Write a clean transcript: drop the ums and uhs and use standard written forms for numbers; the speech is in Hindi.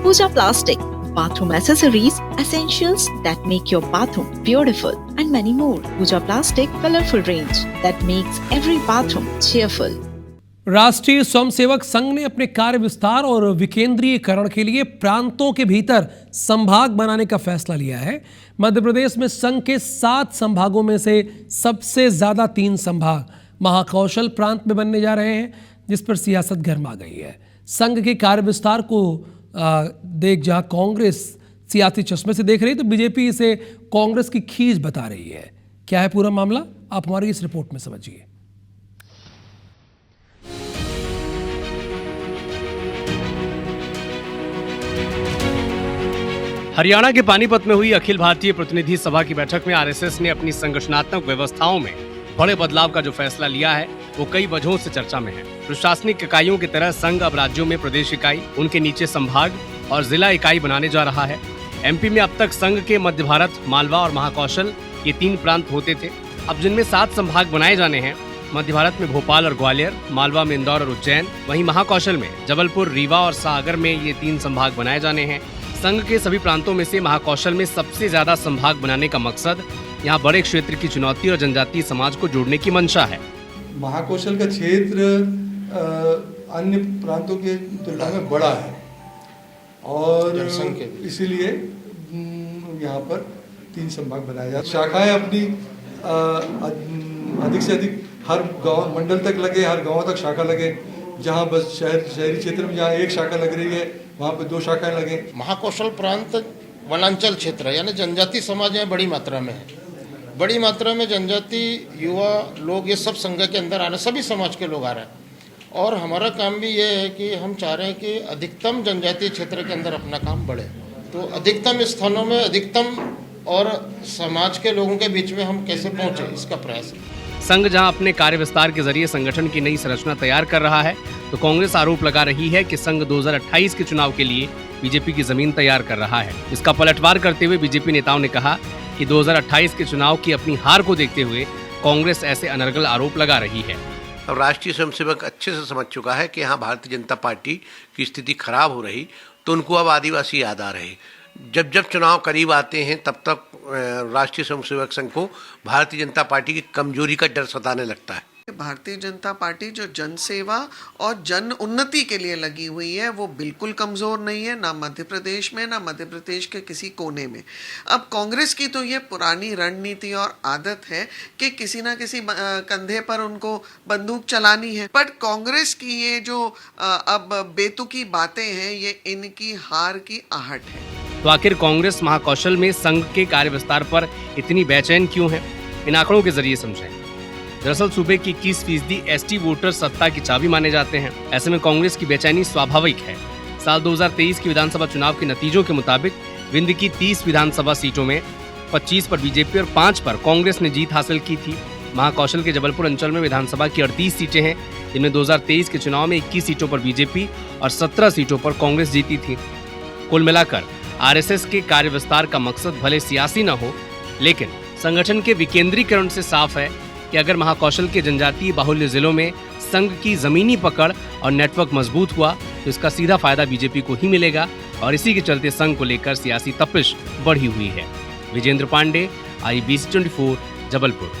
Pooja Plastic, bathroom accessories, essentials that make your bathroom beautiful, and many more. Pooja Plastic, colorful range that makes every bathroom cheerful. राष्ट्रीय स्वयंसेवक संघ ने अपने कार्य विस्तार और विकेंद्रीयकरण के लिए प्रांतों के भीतर संभाग बनाने का फैसला लिया है। मध्य प्रदेश में संघ के 7 संभागों में से सबसे ज्यादा 3 संभाग महाकौशल प्रांत में बनने जा रहे हैं, जिस पर सियासत गर्मा गई है। संघ के कार्य विस्तार को देख जहां कांग्रेस सियासी चश्मे से देख रही है, तो बीजेपी इसे कांग्रेस की खींच बता रही है। क्या है पूरा मामला, आप हमारी इस रिपोर्ट में समझिए। हरियाणा के पानीपत में हुई अखिल भारतीय प्रतिनिधि सभा की बैठक में आरएसएस ने अपनी संगठनात्मक व्यवस्थाओं में बड़े बदलाव का जो फैसला लिया है वो कई वजहों से चर्चा में है। प्रशासनिक इकाइयों की तरह संघ अब राज्यों में प्रदेश इकाई, उनके नीचे संभाग और जिला इकाई बनाने जा रहा है। एमपी में अब तक संघ के मध्य भारत, मालवा और महाकौशल ये 3 प्रांत होते थे। अब जिनमें 7 संभाग बनाए जाने हैं। मध्य भारत में भोपाल और ग्वालियर, मालवा में इंदौर और उज्जैन, वहीं महाकौशल में जबलपुर, रीवा और सागर में ये 3 संभाग बनाए जाने हैं। संघ के सभी प्रांतों में से महाकौशल में सबसे ज्यादा संभाग बनाने का मकसद यहाँ बड़े क्षेत्र की चुनौती और जनजातीय समाज को जोड़ने की मंशा है। महाकौशल का क्षेत्र अन्य प्रांतों के तुलना में बड़ा है और इसीलिए यहाँ पर 3 संभाग बनाए जाते हैं। शाखाएं अपनी अधिक से अधिक हर गांव मंडल तक लगे, हर गांव तक शाखा लगे। जहाँ बस शहरी क्षेत्र में जहाँ 1 शाखा लग रही है वहाँ पे 2 शाखाएं लगे। महाकौशल प्रांत वनांचल क्षेत्र है, यानी जनजाति समाज यहाँ बड़ी मात्रा में है। बड़ी मात्रा में जनजाति युवा लोग ये सब संघ के अंदर आ रहे हैं, सभी समाज के लोग आ रहे हैं। और हमारा काम भी ये है कि हम चाह रहे हैं कि अधिकतम जनजातीय क्षेत्र के अंदर अपना काम बढ़े, तो अधिकतम स्थानों में अधिकतम और समाज के लोगों के बीच में हम कैसे पहुँचे, इसका प्रयास है। संघ जहां अपने कार्य विस्तार के जरिए संगठन की नई संरचना तैयार कर रहा है, तो कांग्रेस आरोप लगा रही है कि संघ 2028 के चुनाव के लिए बीजेपी की जमीन तैयार कर रहा है। इसका पलटवार करते हुए बीजेपी नेताओं ने कहा कि 2028 के चुनाव की अपनी हार को देखते हुए कांग्रेस ऐसे अनर्गल आरोप लगा रही है। अब राष्ट्रीय स्वयंसेवक अच्छे से समझ चुका है कि यहाँ भारतीय जनता पार्टी की स्थिति खराब हो रही, तो उनको अब आदिवासी याद आ रहे। जब जब चुनाव करीब आते हैं तब तक राष्ट्रीय स्वयंसेवक संघ को भारतीय जनता पार्टी की कमजोरी का डर सताने लगता है। भारतीय जनता पार्टी जो जन सेवा और जन उन्नति के लिए लगी हुई है वो बिल्कुल कमज़ोर नहीं है, ना मध्य प्रदेश में, ना मध्य प्रदेश के किसी कोने में। अब कांग्रेस की तो ये पुरानी रणनीति और आदत है कि किसी ना किसी कंधे पर उनको बंदूक चलानी है। बट कांग्रेस की ये जो अब बेतुकी बातें हैं, ये इनकी हार की आहट है। तो आखिर कांग्रेस महाकौशल में संघ के कार्य विस्तार पर इतनी बेचैन क्यों है, इन आंकड़ों के जरिए समझें। दरअसल सूबे की 21% एसटी वोटर सत्ता की चाबी माने जाते हैं। ऐसे में कांग्रेस की बेचैनी स्वाभाविक है। साल 2023 के विधानसभा चुनाव के नतीजों के मुताबिक विंध्य की 30 विधानसभा सीटों में 25 पर बीजेपी और 5 पर कांग्रेस ने जीत हासिल की थी। महाकौशल के जबलपुर अंचल में विधानसभा की 38 सीटें हैं, जिनमें 2023 के चुनाव में 21 सीटों पर बीजेपी और 17 सीटों पर कांग्रेस जीती थी। कुल मिलाकर आरएसएस के कार्य विस्तार का मकसद भले सियासी न हो, लेकिन संगठन के विकेंद्रीकरण से साफ है कि अगर महाकौशल के जनजातीय बाहुल्य जिलों में संघ की जमीनी पकड़ और नेटवर्क मजबूत हुआ तो इसका सीधा फायदा बीजेपी को ही मिलेगा और इसी के चलते संघ को लेकर सियासी तपिश बढ़ी हुई है। विजेंद्र पांडे, IBC 24, जबलपुर।